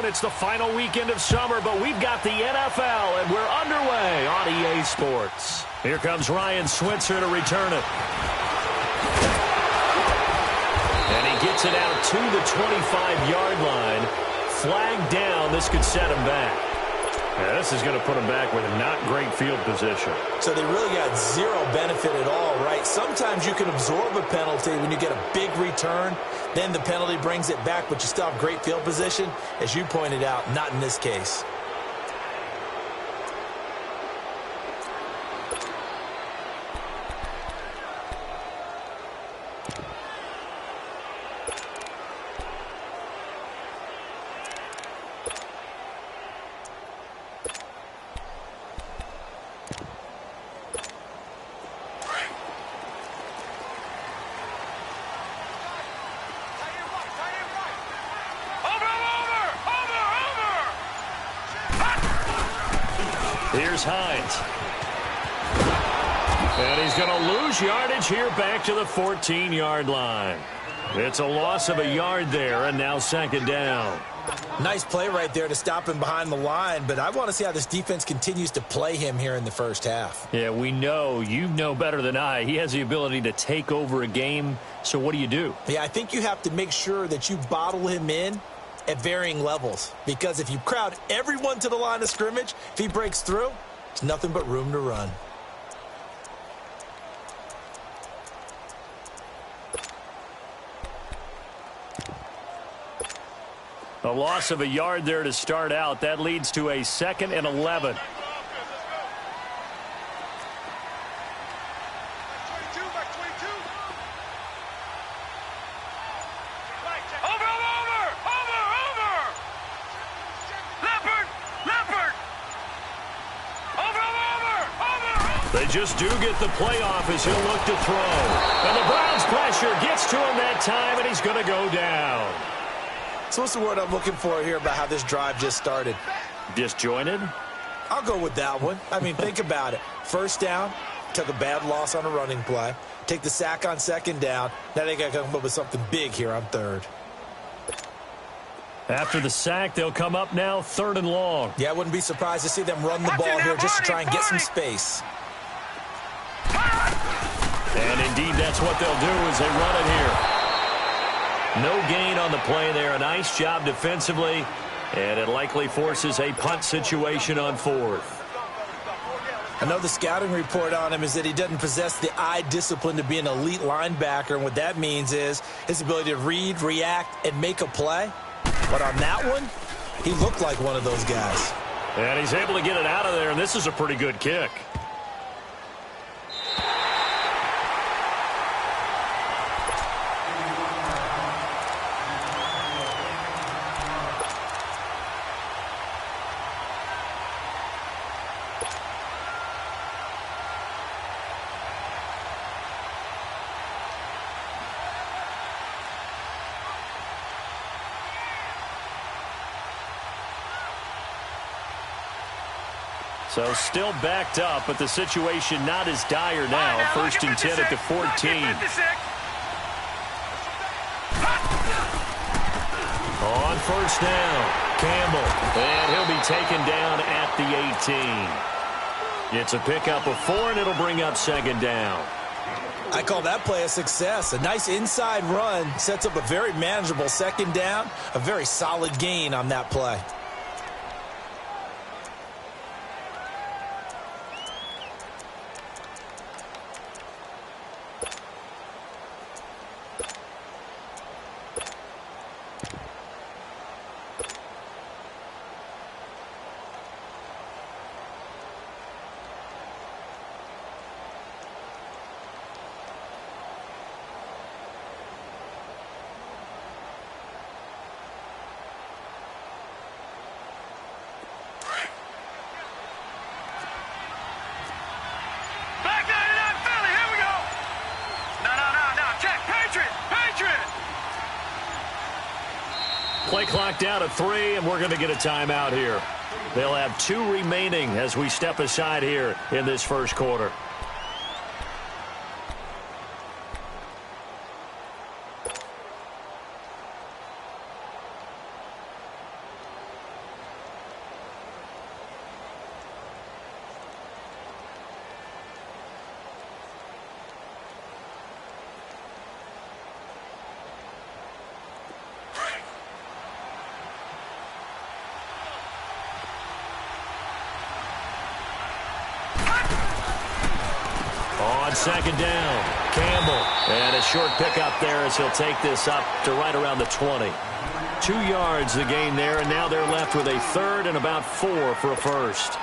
and it's the final weekend of summer, but we've got the NFL, and we're underway on EA Sports. Here comes Ryan Switzer to return it. And he gets it out to the 25-yard line. Flag down. This could set him back. Yeah, this is going to put him back with not great field position. So they really got zero benefit at all, right? Sometimes you can absorb a penalty when you get a big return. Then the penalty brings it back, but you still have great field position. As you pointed out, not in this case. Here's Hines. And he's going to lose yardage here back to the 14-yard line. It's a loss of a yard there, and now second down. Nice play right there to stop him behind the line, but I want to see how this defense continues to play him here in the first half. Yeah, we know. You know better than I. He has the ability to take over a game, so what do you do? Yeah, I think you have to make sure that you bottle him in at varying levels, because if you crowd everyone to the line of scrimmage, if he breaks through, it's nothing but room to run. A loss of a yard there to start out. That leads to a 2nd and 11. They just do get the playoff as he'll look to throw. And the Browns' pressure gets to him that time, and he's going to go down. So what's the word I'm looking for here about how this drive just started? Disjointed? I'll go with that one. I mean, think about it. First down, took a bad loss on a running play. Take the sack on second down. Now they got to come up with something big here on third. After the sack, they'll come up now 3rd and long. Yeah, I wouldn't be surprised to see them run the ball here just to try and get some space. And indeed, that's what they'll do as they run it here. No gain on the play there. A nice job defensively, and it likely forces a punt situation on 4th. I know the scouting report on him is that he doesn't possess the eye discipline to be an elite linebacker, and what that means is his ability to read, react, and make a play. But on that one, he looked like one of those guys. And he's able to get it out of there, and this is a pretty good kick. So still backed up, but the situation not as dire now. 1st and 10 at the 14. On 1st down, Campbell. And he'll be taken down at the 18. It's a pickup of 4, and it'll bring up 2nd down. I call that play a success. A nice inside run sets up a very manageable 2nd down. A very solid gain on that play. Play clock down to 3, and we're going to get a timeout here. They'll have 2 remaining as we step aside here in this first quarter. on second down. Campbell. And a short pickup there as he'll take this up to right around the 20. 2 yards the gain there, and now they're left with a third and about 4 for a first.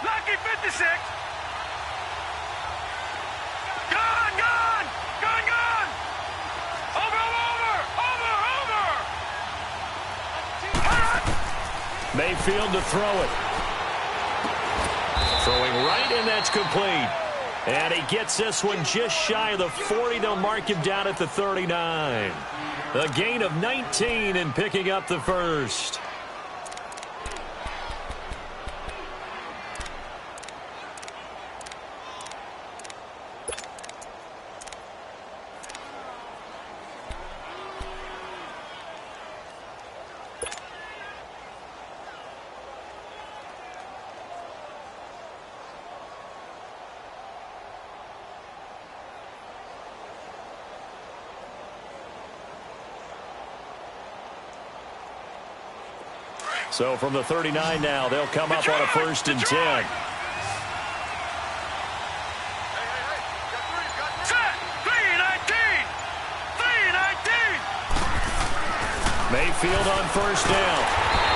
Lucky 56. Gone. Over. Mayfield to throw it. Throwing right, and that's complete. And he gets this one just shy of the 40. They'll mark him down at the 39. A gain of 19 and picking up the first. So from the 39 now, they'll come up on a 1st and 10. Set. 3-19. Mayfield on 1st down.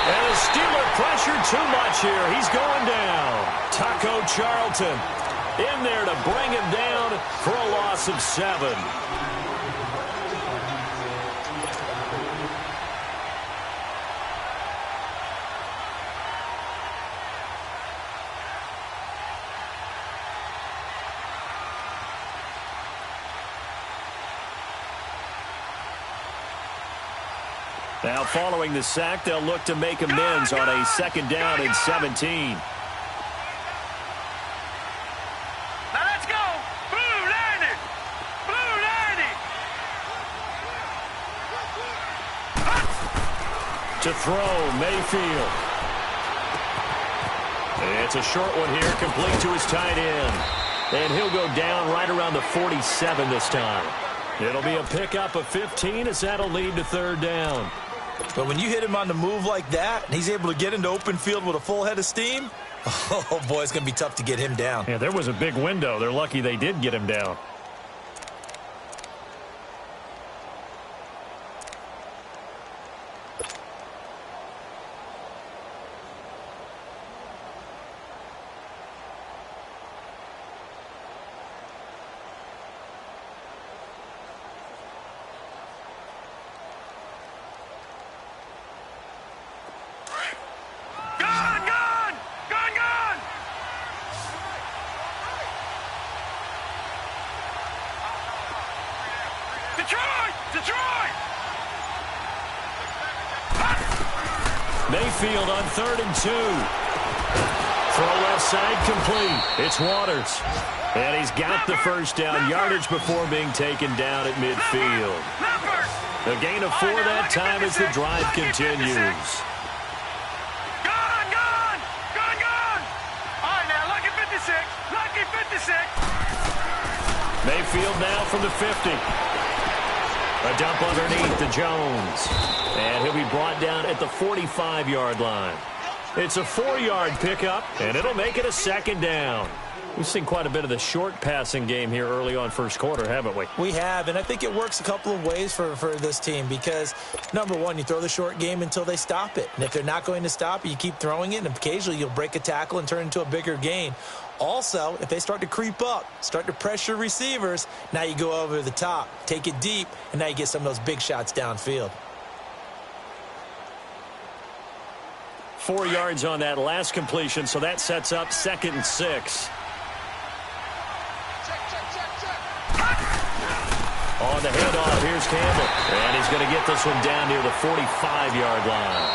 And the Steeler pressure too much here. He's going down. Taco Charlton in there to bring him down for a loss of 7. Now following the sack, they'll look to make amends on a 2nd down and 17. Now let's go. Blue 90. To throw, Mayfield. It's a short one here, complete to his tight end. And he'll go down right around the 47 this time. It'll be a pickup of 15 as that'll lead to 3rd down. But when you hit him on the move like that, and he's able to get into open field with a full head of steam, oh, boy, it's going to be tough to get him down. Yeah, there was a big window. They're lucky they did get him down. Detroit! Mayfield on 3rd and 2. Throw left side complete. It's Waters. And he's got the 1st down. Yardage before being taken down at midfield. A gain of 4 that time as the drive continues. Gone! All right, now, lucky 56. Mayfield now from the 50. A dump underneath to Jones. And he'll be brought down at the 45-yard line. It's a 4-yard pickup, and it'll make it a 2nd down. We've seen quite a bit of the short passing game here early on first quarter, haven't we? We have, and I think it works a couple of ways for this team because, number one, you throw the short game until they stop it. And if they're not going to stop it, you keep throwing it, and occasionally you'll break a tackle and turn it into a bigger gain. Also, if they start to creep up, start to pressure receivers, now you go over the top, take it deep, and now you get some of those big shots downfield. 4 yards on that last completion, so that sets up 2nd and 6. On the handoff, here's Campbell. And he's going to get this one down near the 45-yard line.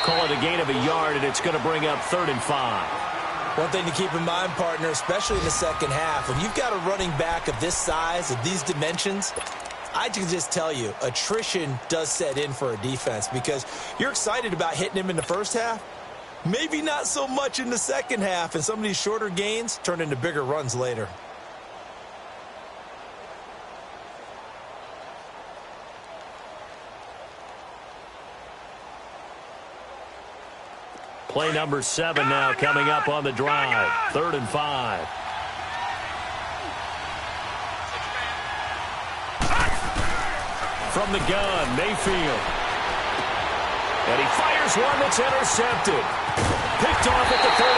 Call it a gain of a yard, and it's going to bring up 3rd and 5. One thing to keep in mind, partner, especially in the second half, when you've got a running back of this size, of these dimensions, I can just tell you, attrition does set in for a defense because you're excited about hitting him in the first half. Maybe not so much in the second half, and some of these shorter gains turn into bigger runs later. Play number 7 now coming up on the drive. 3rd and 5. From the gun, Mayfield. And he fires one that's intercepted. Picked off at the 38.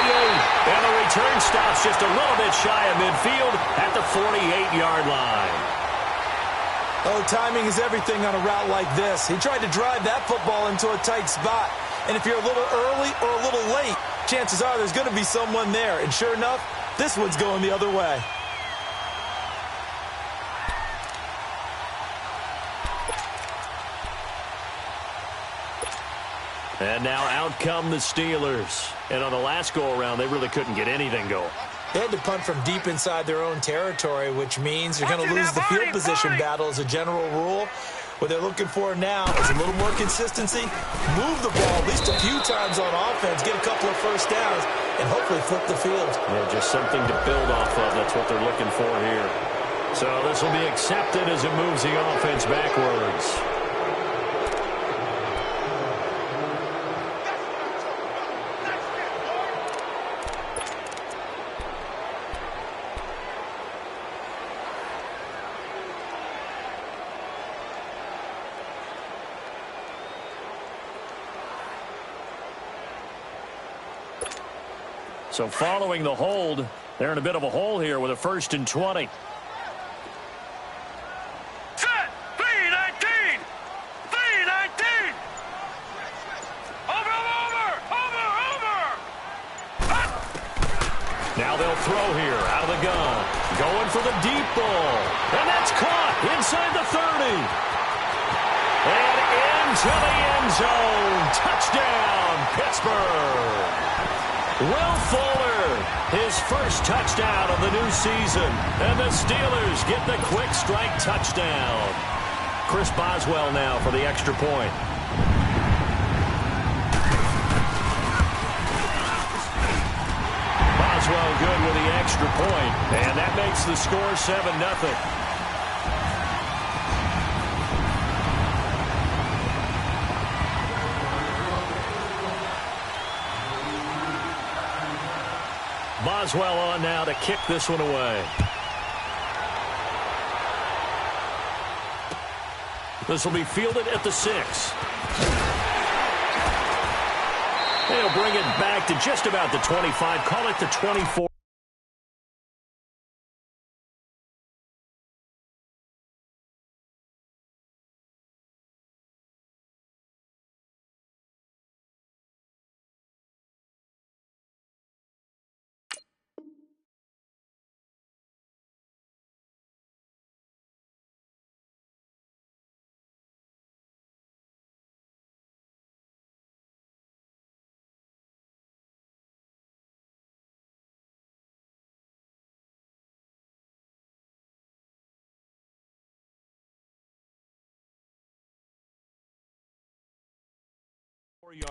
And the return stops just a little bit shy of midfield at the 48-yard line. Oh, timing is everything on a route like this. He tried to drive that football into a tight spot. And if you're a little early or a little late, chances are there's going to be someone there. And sure enough, this one's going the other way. And now out come the Steelers. And on the last go-around, they really couldn't get anything going. They had to punt from deep inside their own territory, which means you're going to lose the field position battle as a general rule. What they're looking for now is a little more consistency, move the ball at least a few times on offense, get a couple of first downs, and hopefully flip the field. Yeah, just something to build off of. That's what they're looking for here. So this will be accepted as it moves the offense backwards. So following the hold, they're in a bit of a hole here with a 1st and 20. Set! 3-19! 3-19! Over! Now they'll throw here out of the gun. Going for the deep ball. And that's caught inside the 30. And into the end zone. Touchdown, Pittsburgh. Will Fuller, his first touchdown of the new season. And the Steelers get the quick strike touchdown. Chris Boswell now for the extra point. Boswell good with the extra point. And that makes the score 7-0. Boswell on now to kick this one away. This will be fielded at the 6. They'll bring it back to just about the 25. Call it the 24.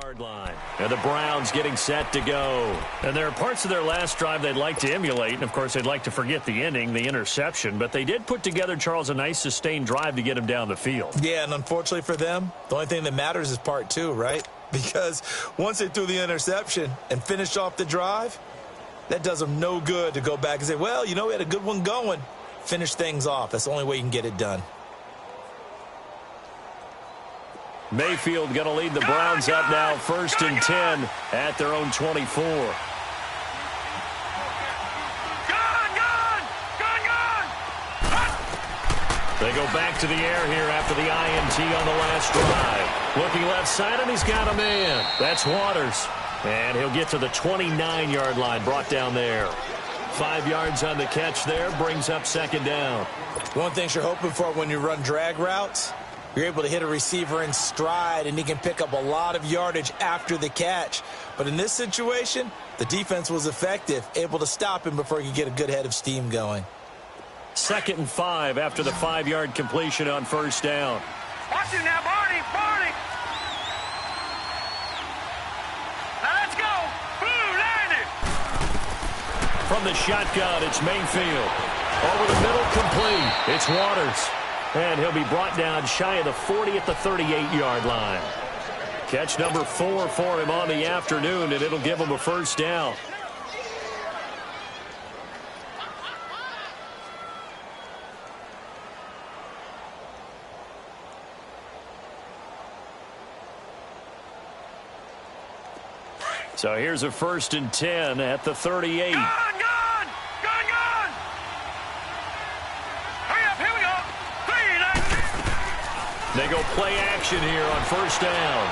Yard line. And the Browns getting set to go. And there are parts of their last drive they'd like to emulate. And, of course, they'd like to forget the ending, the interception. But they did put together, Charles, a nice sustained drive to get him down the field. Yeah, and unfortunately for them, the only thing that matters is part 2, right? Because once they threw the interception and finished off the drive, that does them no good to go back and say, well, you know, we had a good one going. Finish things off. That's the only way you can get it done. Mayfield going to lead the Browns up now, 1st and 10 at their own 24. They go back to the air here after the INT on the last drive. Looking left side, and he's got a man. That's Waters. And he'll get to the 29-yard line, brought down there. 5 yards on the catch there, brings up 2nd down. One thing you're hoping for when you run drag routes, you're able to hit a receiver in stride, and he can pick up a lot of yardage after the catch. But in this situation, the defense was effective, able to stop him before he could get a good head of steam going. 2nd and 5 after the 5-yard completion on first down. Watch it now, Barney. Barney. Now let's go. Blue 90. From the shotgun, it's Mayfield. Over the middle, complete. It's Waters. And he'll be brought down shy of the 40 at the 38-yard line. Catch number 4 for him on the afternoon, and it'll give him a first down. So here's a 1st and 10 at the 38. Gone. Hurry up, here we go. 3-19. They go play action here on first down.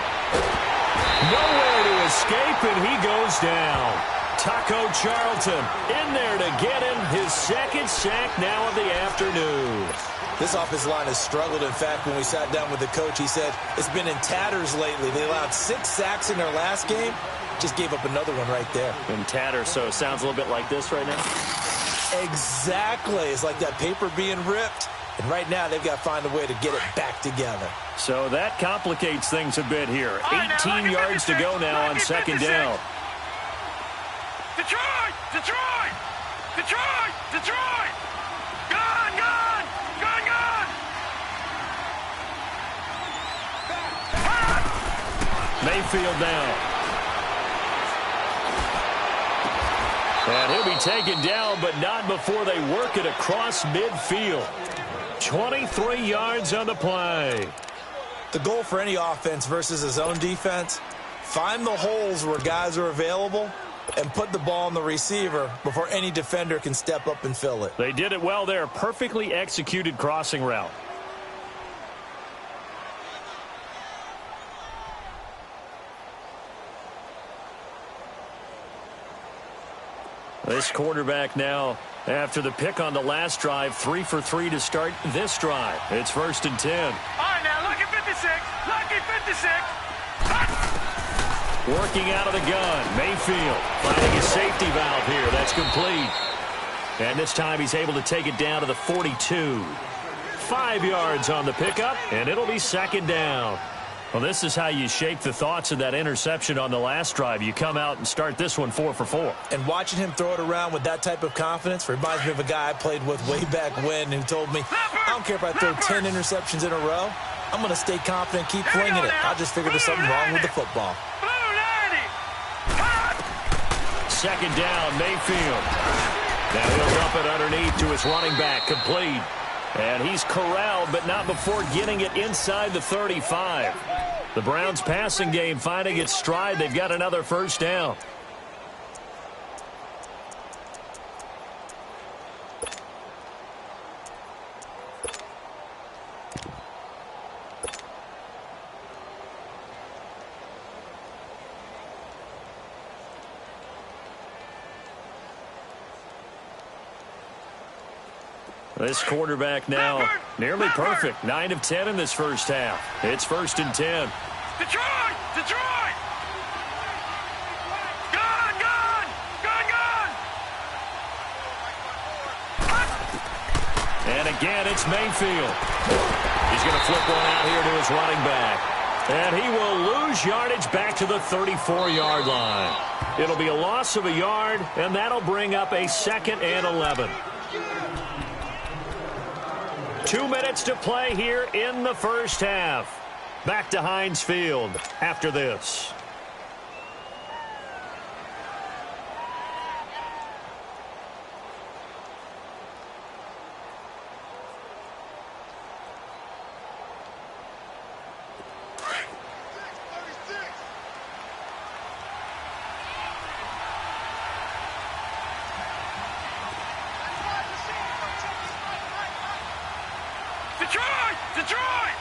Nowhere to escape, and he goes down. Taco Charlton in there to get him his 2nd sack now of the afternoon. This offensive line has struggled. In fact, when we sat down with the coach, he said it's been in tatters lately. They allowed 6 sacks in their last game. Just gave up another one right there. In tatters, so it sounds a little bit like this right now? Exactly. It's like that paper being ripped. And right now, they've got to find a way to get it back together. So that complicates things a bit here. 18 yards to go now on 2nd down. Detroit! Detroit! Detroit! Detroit! Gone! Gone! Gone! Gone! Mayfield now. And he'll be taken down, but not before they work it across midfield. 23 yards on the play. The goal for any offense versus his own defense, find the holes where guys are available and put the ball on the receiver before any defender can step up and fill it. They did it well there. Perfectly executed crossing route. This quarterback now, after the pick on the last drive, 3 for 3 to start this drive. It's 1st and 10. All right, now look at 56. Lucky 56. Working out of the gun. Mayfield finding his safety valve here. That's complete. And this time he's able to take it down to the 42. 5 yards on the pickup, and it'll be 2nd down. Well, this is how you shake the thoughts of that interception on the last drive. You come out and start this one 4 for 4. And watching him throw it around with that type of confidence reminds me of a guy I played with way back when who told me, I don't care if I throw 10 interceptions in a row. I'm going to stay confident, keep flinging it. I just figured there's something wrong with the football. 2nd down, Mayfield. Now he'll dump it underneath to his running back, complete. And he's corralled, but not before getting it inside the 35. The Browns' passing game finding its stride. They've got another first down. This quarterback now nearly perfect. 9 of 10 in this first half. It's 1st and 10. Detroit! Detroit! Gone! Gone! Gone! Gone! And again, it's Mayfield. He's going to flip one out here to his running back. And he will lose yardage back to the 34-yard line. It'll be a loss of a yard, and that'll bring up a 2nd and 11. 2 minutes to play here in the first half. Back to Heinz Field after this. Detroit! Detroit!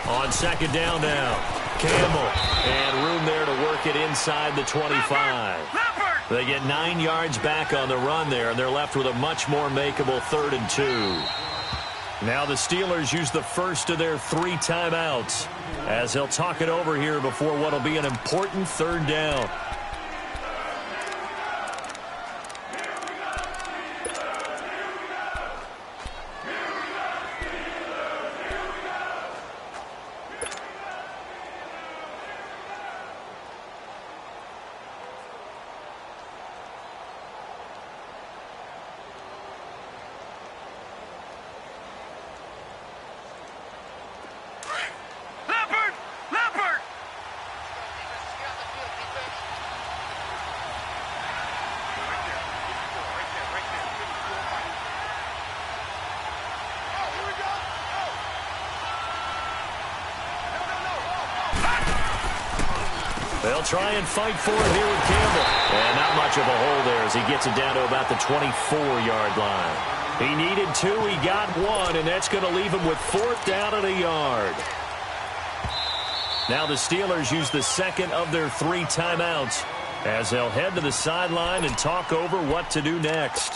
On 2nd down now, Campbell, and room there to work it inside the 25. They get 9 yards back on the run there, and they're left with a much more makeable 3rd and 2. Now the Steelers use the first of their 3 timeouts as they'll talk it over here before what will be an important 3rd down. They'll try and fight for it here with Campbell. And not much of a hole there as he gets it down to about the 24-yard line. He needed 2, he got 1, and that's going to leave him with 4th down and a yard. Now the Steelers use the second of their 3 timeouts as they'll head to the sideline and talk over what to do next.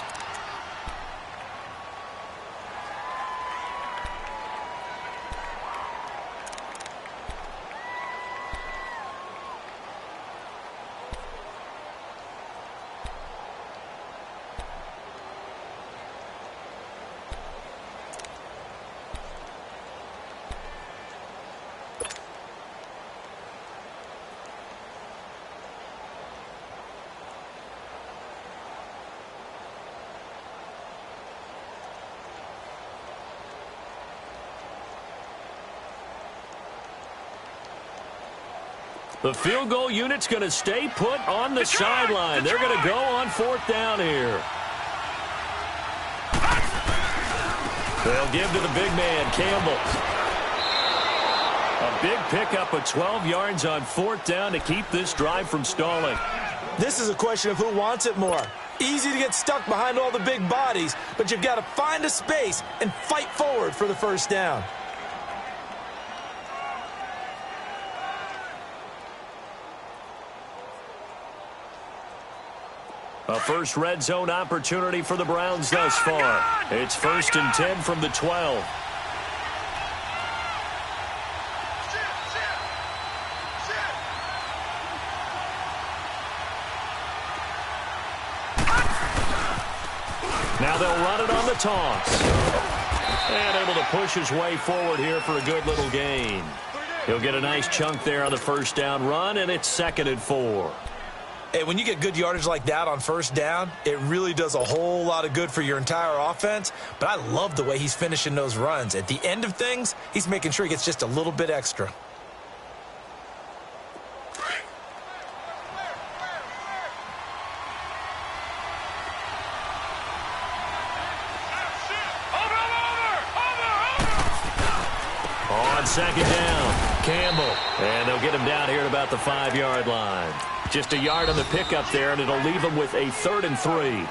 The field goal unit's going to stay put on the sideline. They're going to go on 4th down here. They'll give to the big man, Campbell. A big pickup of 12 yards on 4th down to keep this drive from stalling. This is a question of who wants it more. Easy to get stuck behind all the big bodies, but you've got to find a space and fight forward for the first down. A first red zone opportunity for the Browns thus far. It's 1st and 10 from the 12. Now they'll run it on the toss. And able to push his way forward here for a good little gain. He'll get a nice chunk there on the first down run, and it's 2nd and 4. Hey, when you get good yardage like that on first down, it really does a whole lot of good for your entire offense. But I love the way he's finishing those runs. At the end of things, he's making sure he gets just a little bit extra. On 2nd down, Campbell. And they'll get him down here at about the 5-yard line. Just a yard on the pickup there, and it'll leave them with a 3rd and 3.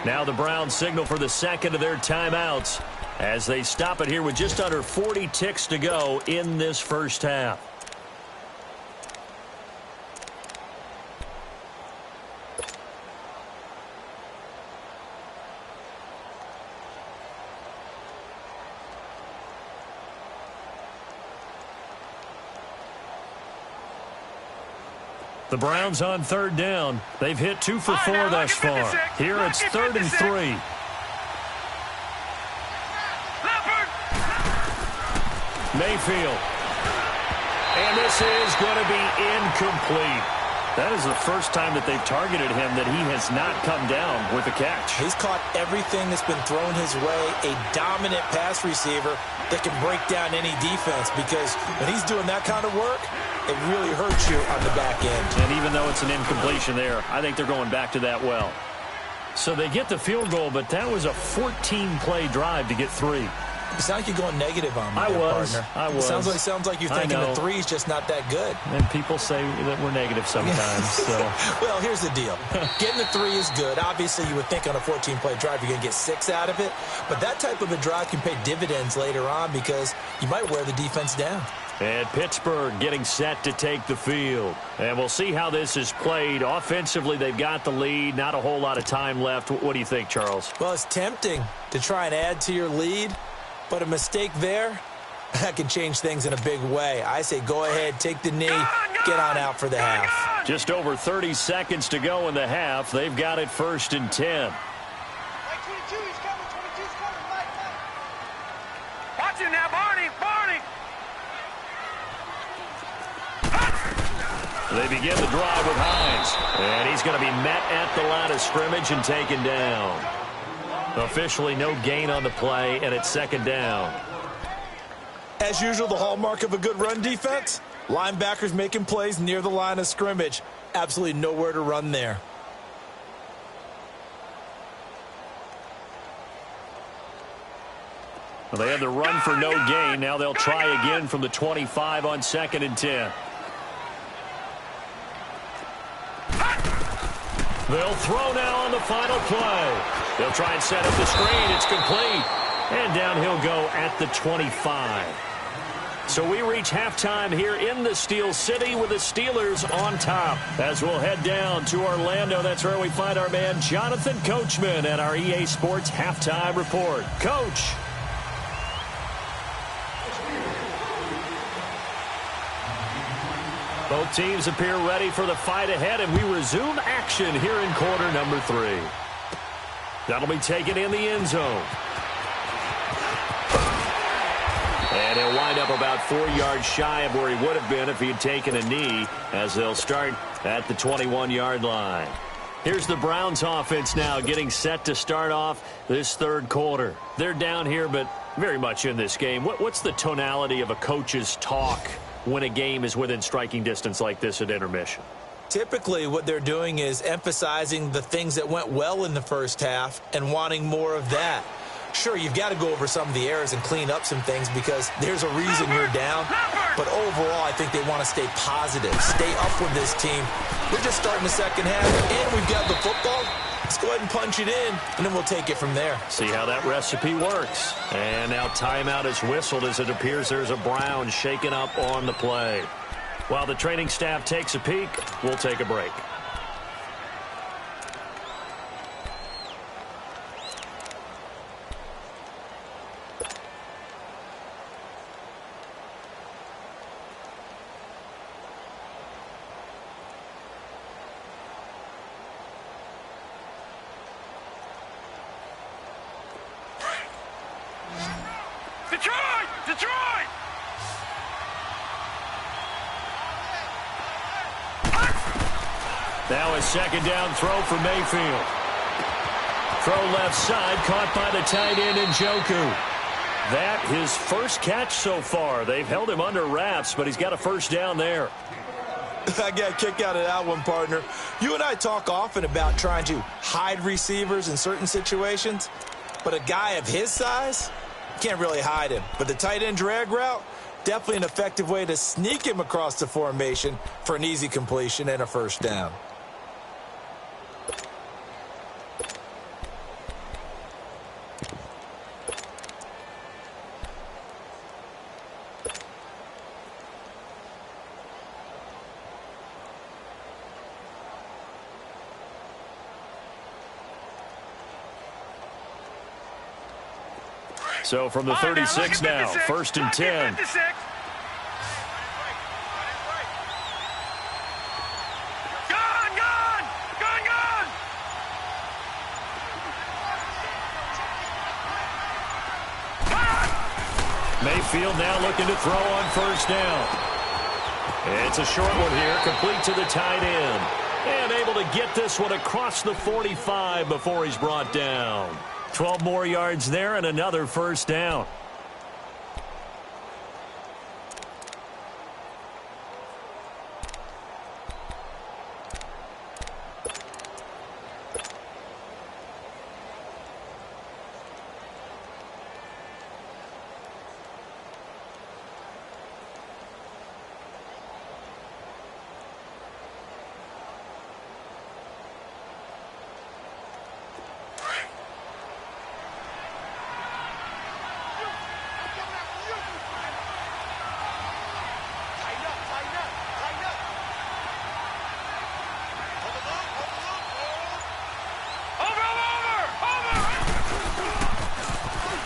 Now the Browns signal for the second of their timeouts as they stop it here with just under 40 ticks to go in this first half. The Browns on 3rd down. They've hit 2 for 4 thus far. Here it's 3rd and 3. Mayfield. And this is going to be incomplete. That is the first time that they've targeted him that he has not come down with a catch. He's caught everything that's been thrown his way. A dominant pass receiver that can break down any defense, because when he's doing that kind of work, it really hurts you on the back end. And even though it's an incompletion there, I think they're going back to that well. So they get the field goal, but that was a 14-play drive to get 3. It sounds like you're going negative on me, I was. It sounds like you're thinking the 3's just not that good. And people say that we're negative sometimes. So. Well, here's the deal. Getting the 3 is good. Obviously, you would think on a 14-play drive you're going to get 6 out of it. But that type of a drive can pay dividends later on because you might wear the defense down. And Pittsburgh getting set to take the field. And we'll see how this is played. Offensively, they've got the lead. Not a whole lot of time left. What do you think, Charles? Well, it's tempting to try and add to your lead. But a mistake there, that can change things in a big way. I say go ahead, take the knee, get on out for the half. Just over 30 seconds to go in the half. They've got it 1st and 10. Watch him now, Barney. They begin the drive with Hines. And he's going to be met at the line of scrimmage and taken down. Officially no gain on the play, and it's 2nd down. As usual, the hallmark of a good run defense, linebackers making plays near the line of scrimmage. Absolutely nowhere to run there. Well, they had the run for no gain. Now they'll try again from the 25 on 2nd and 10. They'll throw now on the final play. They'll try and set up the screen. It's complete. And down he'll go at the 25. So we reach halftime here in the Steel City with the Steelers on top. As we'll head down to Orlando, that's where we find our man Jonathan Coachman at our EA Sports Halftime Report. Coach. Both teams appear ready for the fight ahead, and we resume action here in quarter number 3. That'll be taken in the end zone. And he'll wind up about 4 yards shy of where he would have been if he had taken a knee, as they'll start at the 21-yard line. Here's the Browns offense now getting set to start off this third quarter. They're down here, but very much in this game. What's the tonality of a coach's talk when a game is within striking distance like this at intermission? Typically, what they're doing is emphasizing the things that went well in the first half and wanting more of that. Sure, you've got to go over some of the errors and clean up some things because there's a reason you're down. But overall, I think they want to stay positive, stay up with this team. We're just starting the second half, and we've got the football. Let's go ahead and punch it in, and then we'll take it from there. See how that recipe works. And now timeout is whistled as it appears there's a Brown shaken up on the play. While the training staff takes a peek, we'll take a break. Detroit! Now a second down throw for Mayfield. Throw left side, caught by the tight end Njoku. That his first catch so far. They've held him under wraps, but he's got a first down there. I got a kick out of that one, partner. You and I talk often about trying to hide receivers in certain situations, but a guy of his size, can't really hide him. But the tight end drag route, definitely an effective way to sneak him across the formation for an easy completion and a first down. So from the 36 now, 1st and 10. Mayfield now looking to throw on first down. It's a short one here, complete to the tight end. And able to get this one across the 45 before he's brought down. 12 more yards there and another first down.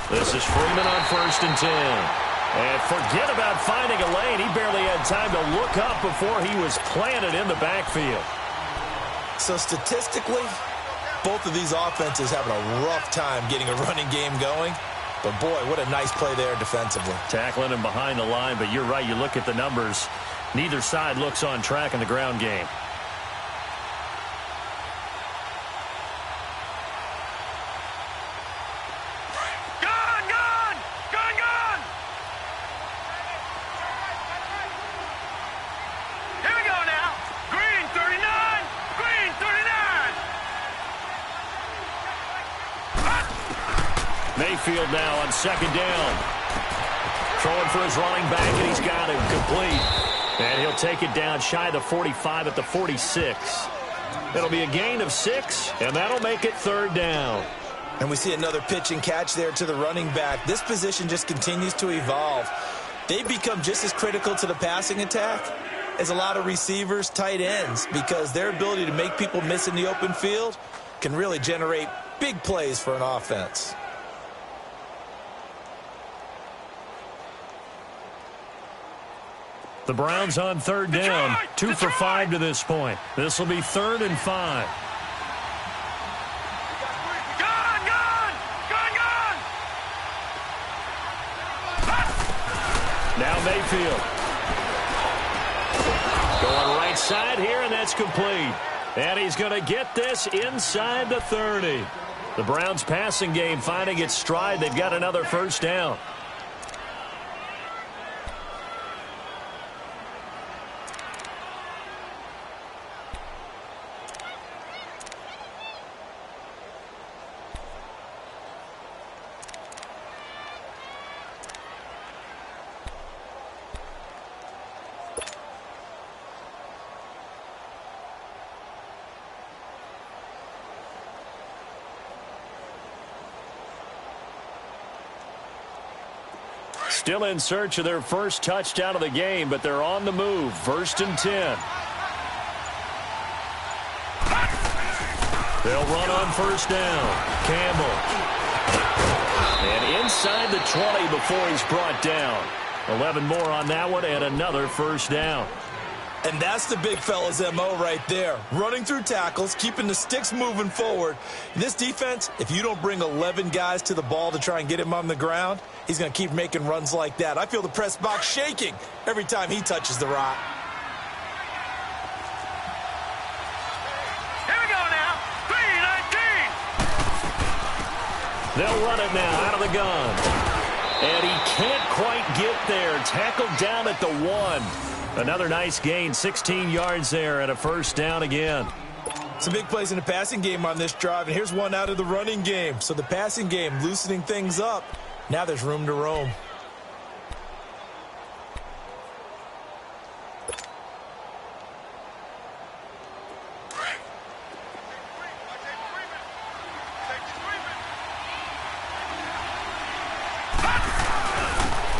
This is Freeman on 1st and 10. And forget about finding a lane. He barely had time to look up before he was planted in the backfield. So statistically, both of these offenses having a rough time getting a running game going. But boy, what a nice play there defensively. Tackling him behind the line, but you're right. You look at the numbers. Neither side looks on track in the ground game. Mayfield now on 2nd down. Throwing for his running back, and he's got him complete. And he'll take it down shy of the 45 at the 46. It'll be a gain of 6, and that'll make it 3rd down. And we see another pitch and catch there to the running back. This position just continues to evolve. They become just as critical to the passing attack as a lot of receivers, tight ends, because their ability to make people miss in the open field can really generate big plays for an offense. The Browns on 3rd down, 2 for 5 to this point. This will be 3rd and 5. Now Mayfield. Going right side here, and that's complete. And he's going to get this inside the 30. The Browns passing game finding its stride. They've got another 1st down. Still in search of their first touchdown of the game, but they're on the move. 1st and 10. They'll run on 1st down. Campbell. And inside the 20 before he's brought down. 11 more on that one and another 1st down. And that's the big fella's MO right there. Running through tackles, keeping the sticks moving forward. This defense, if you don't bring 11 guys to the ball to try and get him on the ground, he's going to keep making runs like that. I feel the press box shaking every time he touches the rock. Here we go now. 3-19. They'll run it now out of the gun. And he can't quite get there. Tackled down at the 1. Another nice gain, 16 yards there and a 1st down again. Some big plays in the passing game on this drive, and here's one out of the running game. So the passing game loosening things up. Now there's room to roam.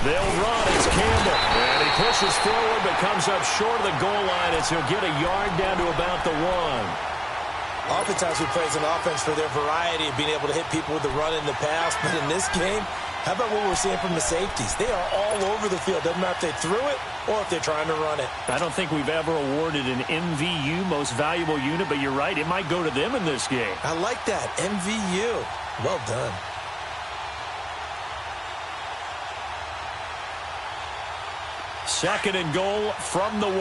They'll run. It's Campbell. And he pushes forward but comes up short of the goal line as he'll get a yard down to about the 1. Oftentimes we praise an offense for their variety of being able to hit people with the run and the pass. But in this game, how about what we're seeing from the safeties? They are all over the field. Doesn't matter if they threw it or if they're trying to run it. I don't think we've ever awarded an MVU, most valuable unit, but you're right. It might go to them in this game. I like that. MVU. Well done. Second and goal from the 1.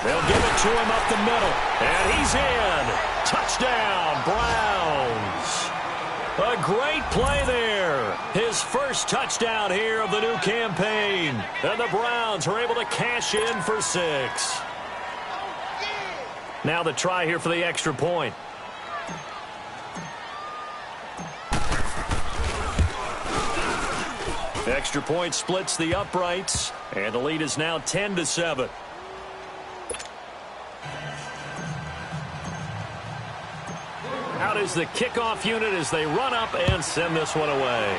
They'll give it to him up the middle. And he's in. Touchdown, Browns. A great play there. His first touchdown here of the new campaign. And the Browns are able to cash in for 6. Now the try here for the extra point. Extra point splits the uprights, and the lead is now 10-7. Out is the kickoff unit as they run up and send this one away.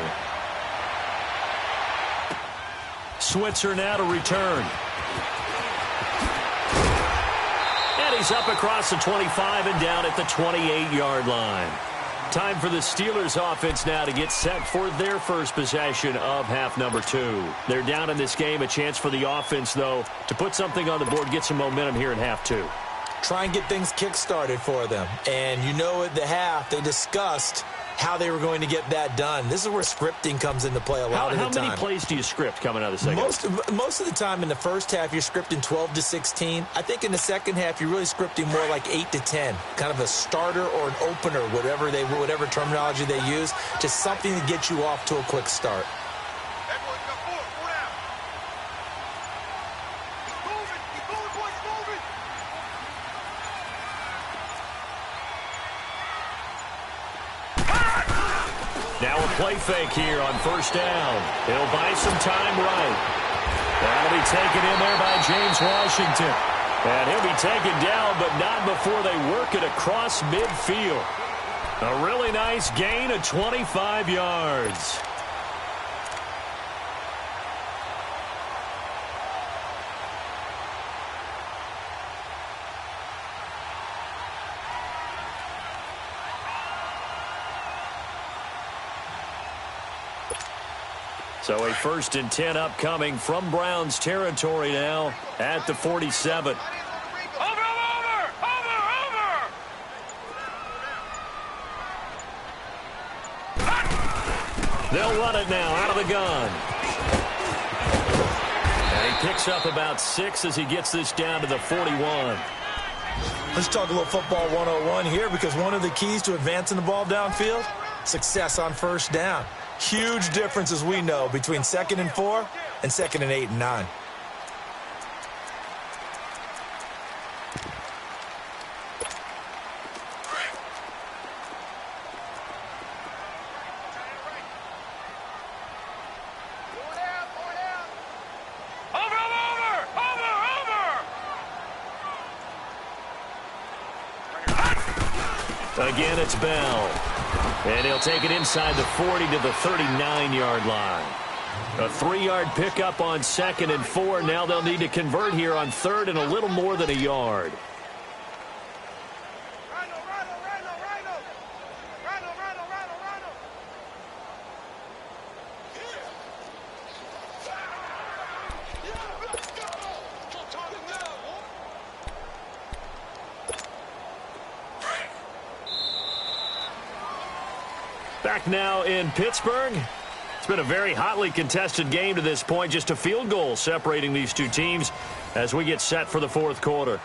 Switzer now to return. And he's up across the 25 and down at the 28-yard line. Time for the Steelers offense now to get set for their first possession of half number 2. They're down in this game. A chance for the offense, though, to put something on the board, get some momentum here in half 2. Try and get things kick-started for them. And you know at the half, they discussed how they were going to get that done. This is where scripting comes into play a lot of the time. How many plays do you script coming out of the second? Most of the time in the first half, you're scripting 12 to 16. I think in the second half, you're really scripting more like 8 to 10. Kind of a starter or an opener, whatever terminology they use. Just something to get you off to a quick start. Now a play fake here on first down. He'll buy some time right. That'll be taken in there by James Washington. And he'll be taken down, but not before they work it across midfield. A really nice gain of 25 yards. So a 1st and 10 upcoming from Browns territory now at the 47. They'll run it now out of the gun. And he picks up about 6 as he gets this down to the 41. Let's talk a little football 101 here, because one of the keys to advancing the ball downfield, success on 1st down. Huge difference, as we know, between 2nd and 4 and 2nd and 8 and 9. Again, it's Bell. And he'll take it inside the 40 to the 39-yard line. A 3-yard pickup on 2nd and 4. Now they'll need to convert here on 3rd and a little more than a yard. Back now in Pittsburgh. It's been a very hotly contested game to this point. Just a field goal separating these two teams as we get set for the 4th quarter.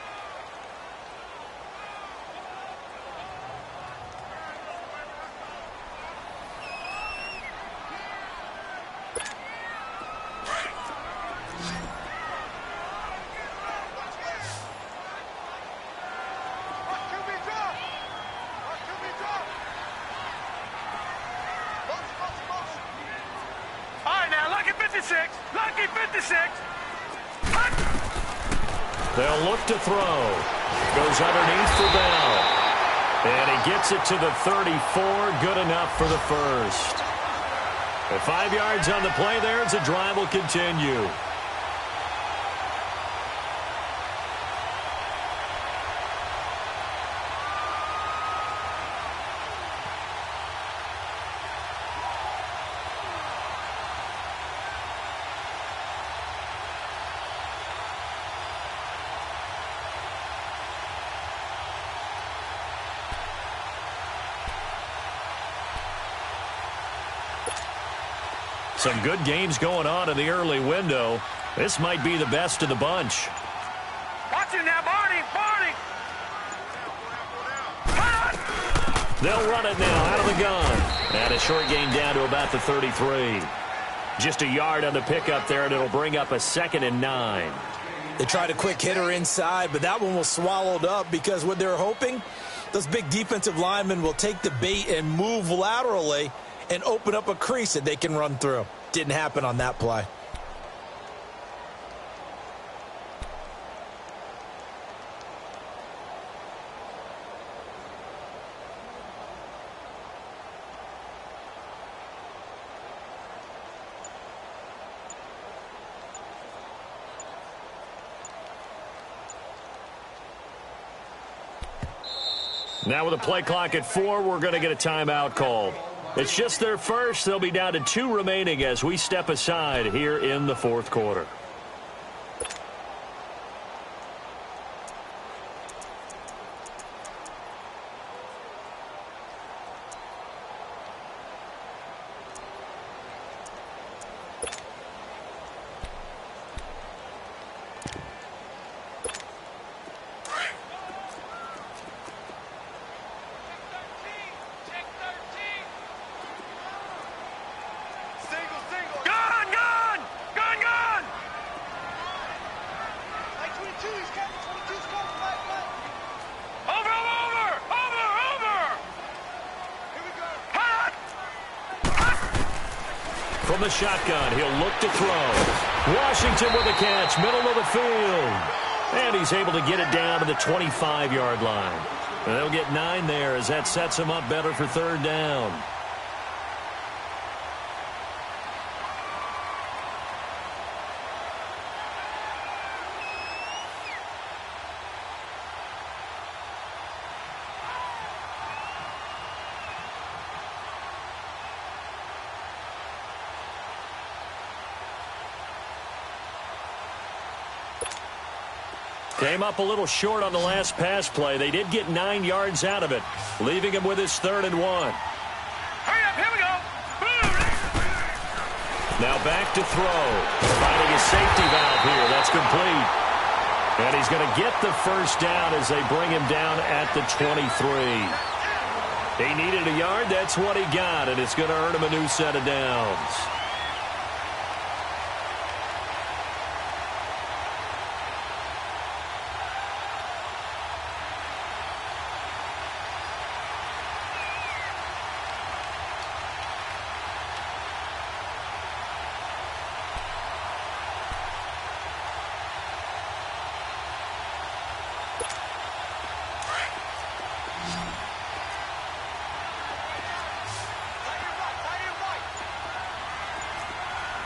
They'll look to throw. Goes underneath for Bell. And he gets it to the 34. Good enough for the 1st. With 5 yards on the play there, as the drive will continue. Some good games going on in the early window. This might be the best of the bunch. Watch it now, Barney! Barney! They'll run it now out of the gun. And a short gain down to about the 33. Just a yard on the pickup there, and it'll bring up a 2nd and 9. They tried a quick hitter inside, but that one was swallowed up because what they're hoping, those big defensive linemen will take the bait and move laterally and open up a crease that they can run through. Didn't happen on that play. Now with a play clock at 4, we're going to get a timeout called. It's just their first. They'll be down to 2 remaining as we step aside here in the 4th quarter. From the shotgun, he'll look to throw. Washington with a catch, middle of the field. And he's able to get it down to the 25-yard line. They'll get 9 there as that sets him up better for third down. Came up a little short on the last pass play. They did get 9 yards out of it, leaving him with his 3rd and 1. Hurry up, here we go. Now back to throw. Finding his safety valve here. That's complete. And he's going to get the first down as they bring him down at the 23. He needed a yard. That's what he got, and it's going to earn him a new set of downs.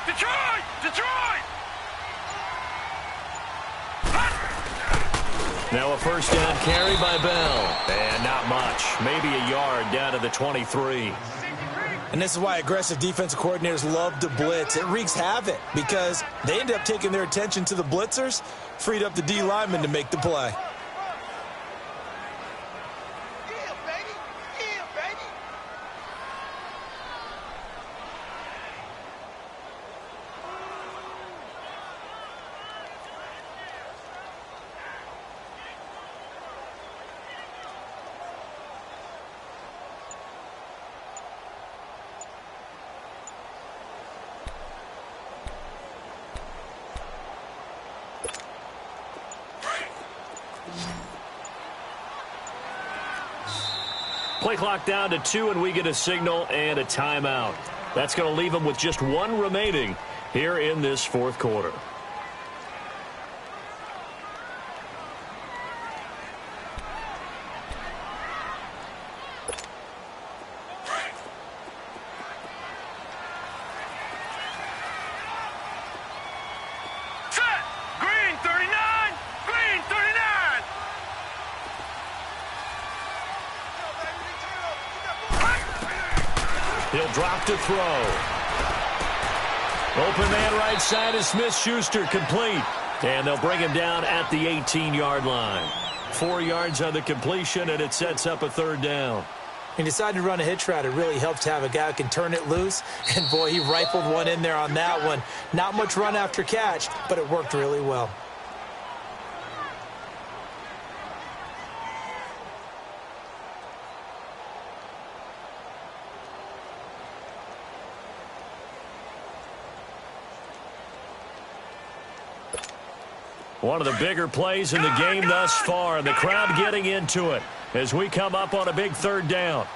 Detroit! Detroit! Now a first down carry by Bell. And not much. Maybe a yard down to the 23. And this is why aggressive defensive coordinators love to blitz. It wreaks havoc because they end up taking their attention to the blitzers, freed up the D lineman to make the play. Play clock down to 2, and we get a signal and a timeout. That's going to leave them with just 1 remaining here in this 4th quarter. Set! Green 39! Green 39! He'll drop to throw. Open man right side is Smith-Schuster, complete. And they'll bring him down at the 18-yard line. 4 yards on the completion, and it sets up a 3rd down. He decided to run a hitch route. It really helps to have a guy who can turn it loose. And, boy, he rifled one in there on that one. Not much run after catch, but it worked really well. One of the bigger plays in the game thus far, and the crowd getting into it as we come up on a big 3rd down.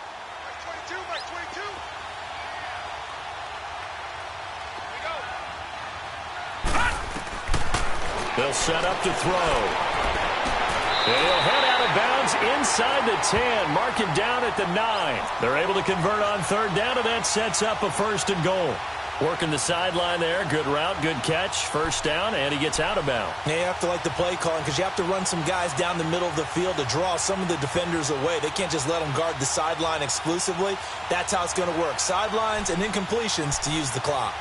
They'll set up to throw. And he'll head out of bounds inside the 10, mark him down at the 9. They're able to convert on 3rd down, and that sets up a 1st and goal. Working the sideline there. Good route, good catch. 1st down, and he gets out of bounds. Yeah, you have to like the play calling because you have to run some guys down the middle of the field to draw some of the defenders away. They can't just let them guard the sideline exclusively. That's how it's going to work. Sidelines and incompletions to use the clock.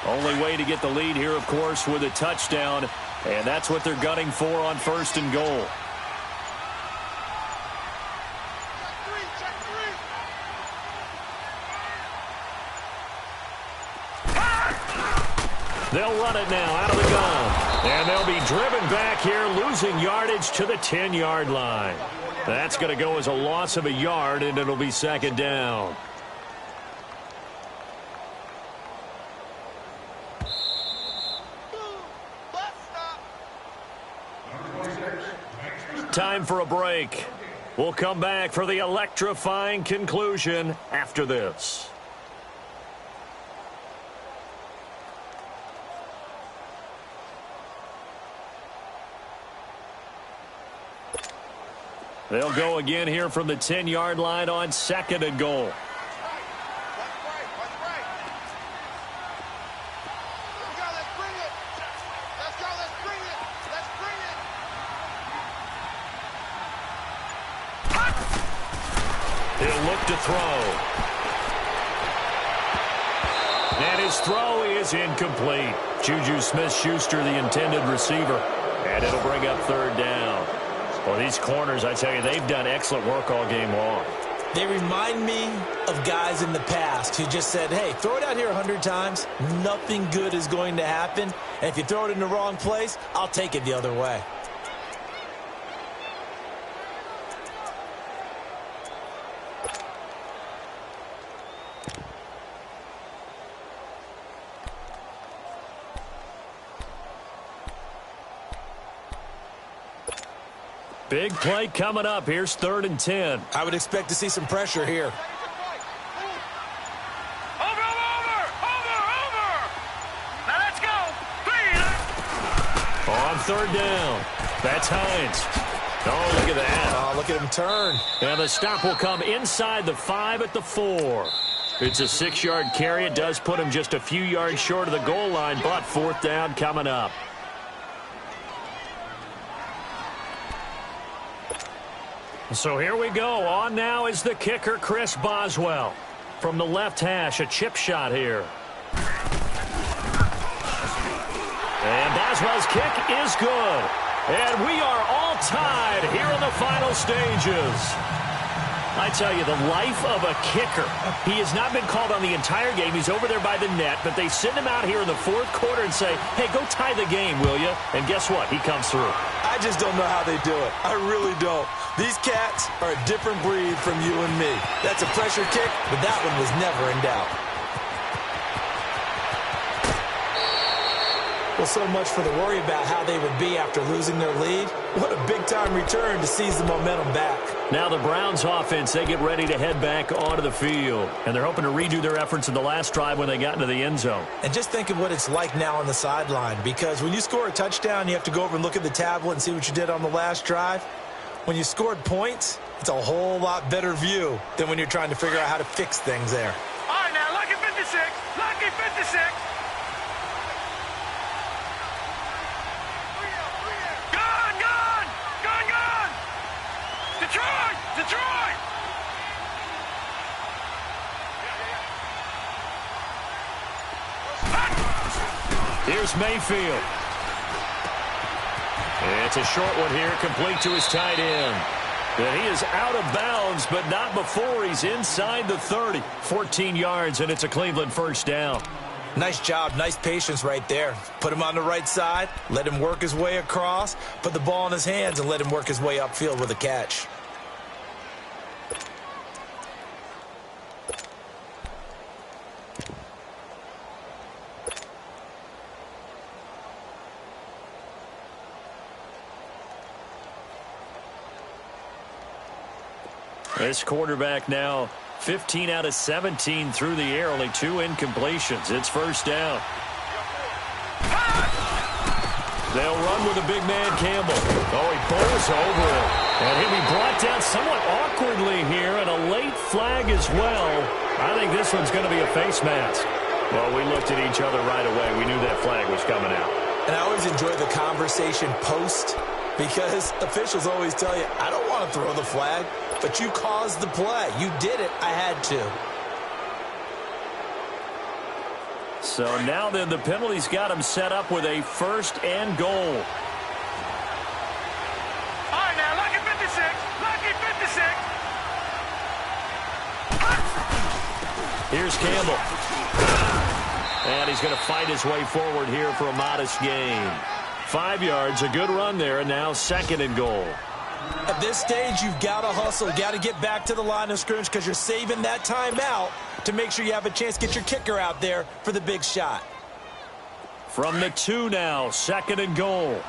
Only way to get the lead here, of course, with a touchdown, and that's what they're gunning for on 1st and goal. They'll run it now out of the gun. And they'll be driven back here, losing yardage to the 10-yard line. That's going to go as a loss of a yard, and it'll be 2nd down. Time for a break. We'll come back for the electrifying conclusion after this. They'll go again here from the 10-yard line on 2nd and goal. He'll look to throw. And his throw is incomplete. Juju Smith-Schuster, the intended receiver. And it'll bring up 3rd down. Well, these corners, I tell you, they've done excellent work all game long. They remind me of guys in the past who just said, hey, throw it out here 100 times. Nothing good is going to happen. And if you throw it in the wrong place, I'll take it the other way. Big play coming up. Here's 3rd and 10. I would expect to see some pressure here. Over! Now let's go. On 3rd down. That's Hines. Oh, look at that. Oh, look at him turn. And the stop will come inside the 5 at the 4. It's a 6-yard carry. It does put him just a few yards short of the goal line, but 4th down coming up. So here we go. On now is the kicker, Chris Boswell. From the left hash, a chip shot here. And Boswell's kick is good. And we are all tied here in the final stages. I tell you, the life of a kicker. He has not been called on the entire game. He's over there by the net, but they send him out here in the 4th quarter and say, hey, go tie the game, will you? And guess what? He comes through. I just don't know how they do it. I really don't. These cats are a different breed from you and me. That's a pressure kick, but that one was never in doubt. Well, so much for the worry about how they would be after losing their lead. What a big-time return to seize the momentum back. Now the Browns offense, they get ready to head back onto the field. And they're hoping to redo their efforts in the last drive when they got into the end zone. And just think of what it's like now on the sideline. Because when you score a touchdown, you have to go over and look at the tablet and see what you did on the last drive. When you scored points, it's a whole lot better view than when you're trying to figure out how to fix things there. All right, now, lucky 56. Lucky 56. Gone. Detroit. Here's Mayfield. It's a short one here, complete to his tight end. And he is out of bounds, but not before he's inside the 30. 14 yards, and it's a Cleveland 1st down. Nice job, nice patience right there. Put him on the right side, let him work his way across, put the ball in his hands, and let him work his way upfield with a catch. This quarterback now 15 out of 17 through the air, only 2 incompletions. It's 1st down. They'll run with a big man, Campbell. Oh, he bowls over it. And he'll be brought down somewhat awkwardly here, and a late flag as well. I think this one's going to be a face mask. Well, we looked at each other right away. We knew that flag was coming out. And I always enjoy the conversation post, because officials always tell you, I don't want to throw the flag, but you caused the play. You did it. I had to. So now then, the penalty's got him set up with a 1st and goal. All right, now, lucky 56. Lucky 56. Here's Campbell. And he's going to fight his way forward here for a modest gain. 5 yards, a good run there, and now 2nd and goal. At this stage, you've got to hustle, got to get back to the line of scrimmage because you're saving that timeout to make sure you have a chance to get your kicker out there for the big shot. From the 2 now, 2nd and goal.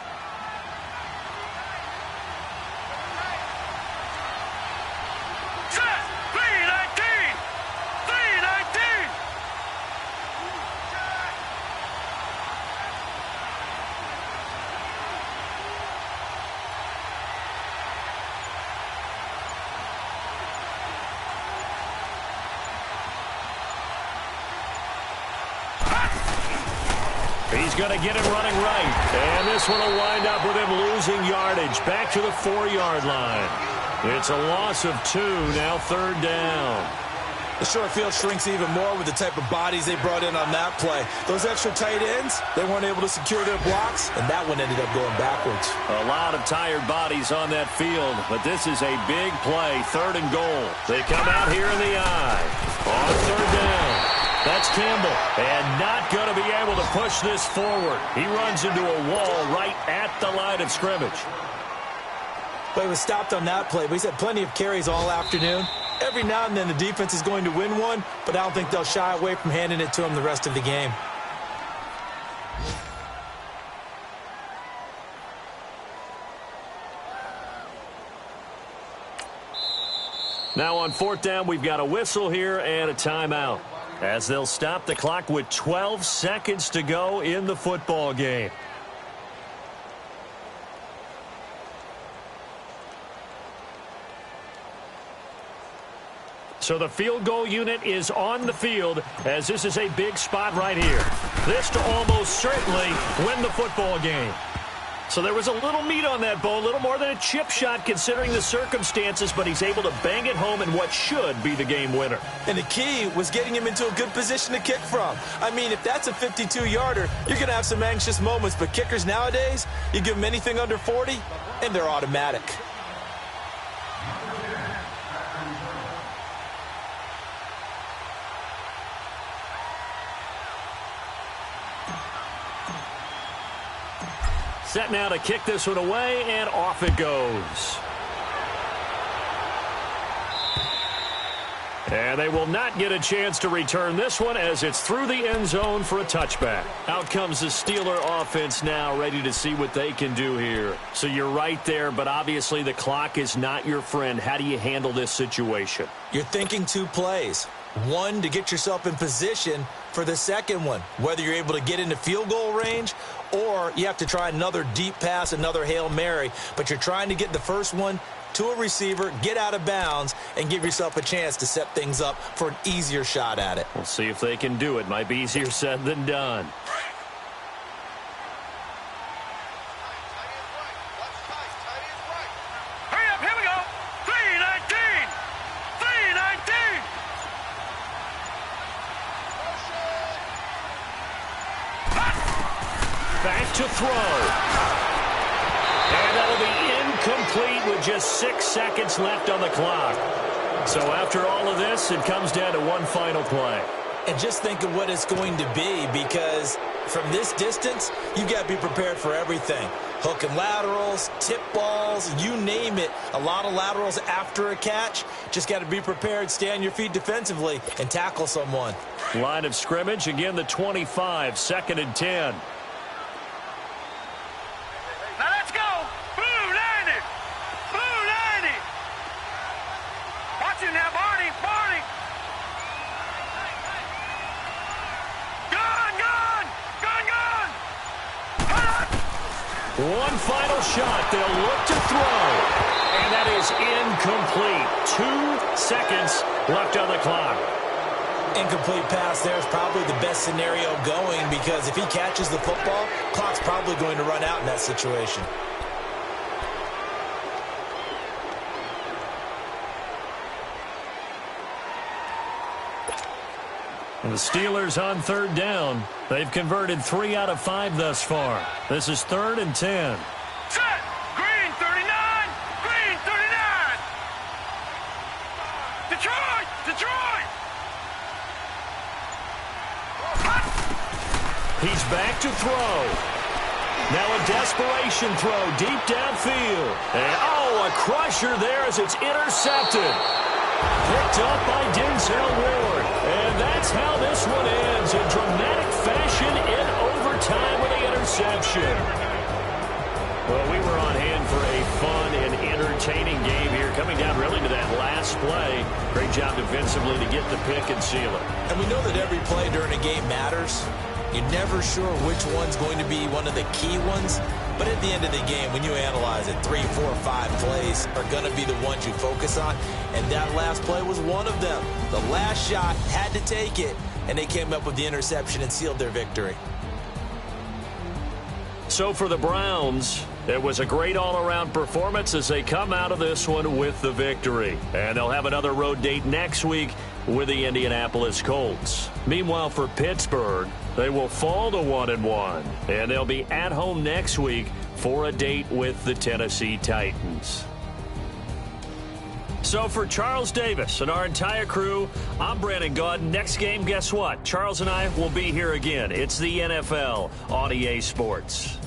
He's going to get it running right. And this one will wind up with him losing yardage. Back to the 4-yard line. It's a loss of 2, now 3rd down. The short field shrinks even more with the type of bodies they brought in on that play. Those extra tight ends, they weren't able to secure their blocks, and that one ended up going backwards. A lot of tired bodies on that field, but this is a big play, 3rd and goal. They come out here in the eye. On 3rd down. That's Campbell, and not going to be able to push this forward. He runs into a wall right at the line of scrimmage. But he was stopped on that play, but he's had plenty of carries all afternoon. Every now and then the defense is going to win one, but I don't think they'll shy away from handing it to him the rest of the game. Now on 4th down, we've got a whistle here and a timeout, as they'll stop the clock with 12 seconds to go in the football game. So the field goal unit is on the field, as this is a big spot right here. This to almost certainly win the football game. So there was a little meat on that bone, a little more than a chip shot considering the circumstances, but he's able to bang it home in what should be the game winner. And the key was getting him into a good position to kick from. I mean, if that's a 52-yarder, you're going to have some anxious moments, but kickers nowadays, you give them anything under 40, and they're automatic. Set now to kick this one away, and off it goes. And they will not get a chance to return this one as it's through the end zone for a touchback. Out comes the Steeler offense now, ready to see what they can do here. So you're right there, but obviously the clock is not your friend. How do you handle this situation? You're thinking 2 plays. One, to get yourself in position for the second one, whether you're able to get into field goal range or you have to try another deep pass, another Hail Mary, but you're trying to get the first one to a receiver, get out of bounds, and give yourself a chance to set things up for an easier shot at it. We'll see if they can do it. Might be easier said than done. Hurry up, here we go. 319. 319. Back to throw. And that'll be incomplete with just 6 seconds left on the clock. So after all of this, it comes down to one final play. And just think of what it's going to be, because from this distance, you got to be prepared for everything. Hook and laterals, tip balls, you name it. A lot of laterals after a catch. Just got to be prepared, stay on your feet defensively, and tackle someone. Line of scrimmage, again the 25, 2nd and 10. Now let's go. Blue 90. Blue 90. Watch it now, Barney. Barney. Gun, gun. Gun, gun. Hold on. One final shot. They'll look to throw. And that is incomplete. 2 seconds left on the clock. Incomplete pass there is probably the best scenario going, because if he catches the football, clock's probably going to run out in that situation. And the Steelers on 3rd down. They've converted 3 out of 5 thus far. This is 3rd and 10. Set. Green 39. Green 39. Detroit. Detroit. He's back to throw. Now a desperation throw deep downfield. And, a crusher there as it's intercepted. Picked up by Denzel Ward. And that's how this one ends, in dramatic fashion in overtime with the interception. Well, we were on hand for a fun and entertaining game here, coming down really to that last play. Great job defensively to get the pick and seal it. And we know that every play during a game matters. You're never sure which one's going to be one of the key ones. But at the end of the game, when you analyze it, 3, 4, 5 plays are going to be the ones you focus on. And that last play was one of them. The last shot had to take it, and they came up with the interception and sealed their victory. So for the Browns, it was a great all-around performance as they come out of this one with the victory. And they'll have another road date next week with the Indianapolis Colts. Meanwhile, for Pittsburgh, they will fall to 1-1. And they'll be at home next week for a date with the Tennessee Titans. So for Charles Davis and our entire crew, I'm Brandon Gaudin. Next game, guess what? Charles and I will be here again. It's the NFL on EA Sports.